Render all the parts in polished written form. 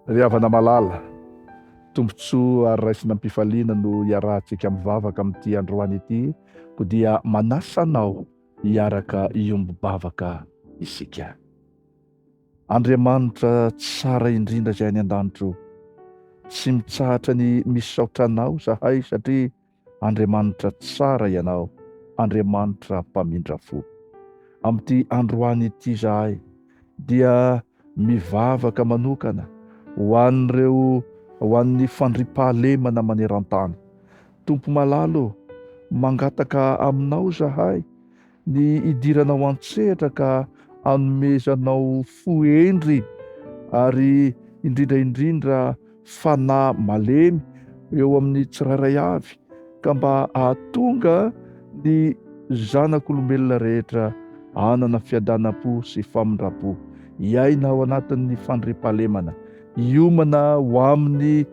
Ry havana malala, tombontsoa ary raisina am-pifaliana no iarahantsika mivavaka amin'ity androany ity, ko dia manasa anao hiaraka iombivavaka isika. Andriamanitra tsara indrindra izay any an-danitro, tsy mitsahatra ny misaotra anao zahay satria Andriamanitra tsara ianao, Andriamanitra mpamindra fo. Amin'ity androany ity zahay dia mivavaka manokana ho an'ny fandriampahalemana maneran-tany. Tompo malalo, mangataka aminao zahay ny idiranao an-tsehatra ka hanomezanao fohendry ary indrindra fanahy malemy eo amin'ny tsirairay avy, ka mba hahatonga ny zanak'olombelona rehetra hanana fiadanam-po sy famindram-po, hiaina ao anatin'ny fandriampahalemana, hiomana ho amin'ny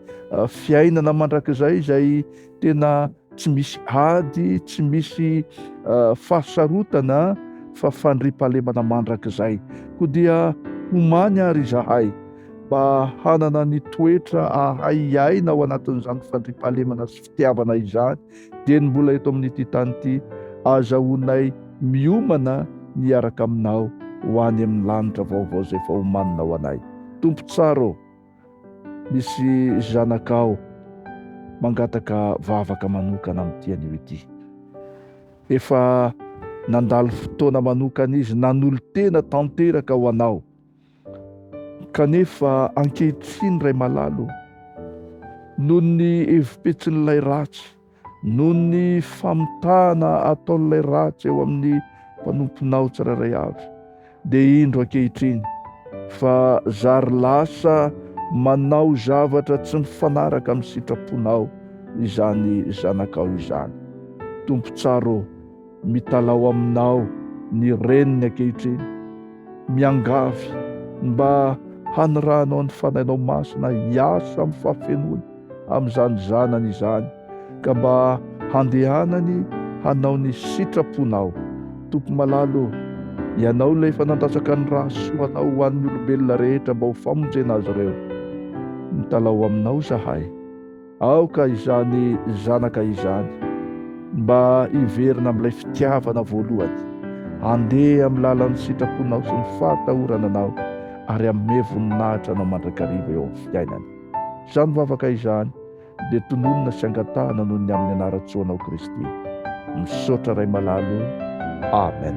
fiainana mandrakizay izay tena tsy misy ady, tsy misy fahasarotana fa fandriampahalemana mandrakizay. Ko dia homany ary zahay mba hanana ny toetra ahay hiaina ao anatin'izany fandriampahalemana sy fitiavana izany, dia ny mbola eto amin'ity tany ity azahoanay miomana niaraka aminao ho any amin'ny lanitra vaovao izay efa homaninao anay. Tompo tsara ô, misy zanakao mangataka vavaka manokana amin'ity anio ity. Efa nandalo fotoana manokana izy, nanolo tena tanteraka ho anao, kanefa ankehitriny ray malalo, noho ny hevim-petsin'ilay ratsy, noho ny famitana ataon'ilay ratsy eo amin'ny mpanomponao tsirairay avy, dia indro ankehitriny fa zary lasa manao zavatra tsy mifanaraka amin'ny sitraponao izany zanakao izany. Tompo tsara ô, mitalao aminao ny reniny ankehitriny, miangavy mba hanirahanao ny fanahinao masina hiasa amin'ny fahafenony amin'izany zanany izany, ka mba handehanany hanao ny sitraponao. Tompo malalo, ianao ilay efa nandatsaka ny rahasoanao ho an'ny olombelona rehetra mba ho famonjena azy ireo. Mitalao aminao zahay, aoka izany zanaka izany mba hiverina amin'ilay fitiavana voalohany, handeha amin'ny lalan'ny sitraponao sy ny fahatahorananao, ary hamme voninahitra anao mandrakariva eo amin'ny fiainany. Izany vavaka izany dia tononona sy angatahana noho ny amin'ny anaran-tsoanao Kristy. Misaotra ray malalo. Amen.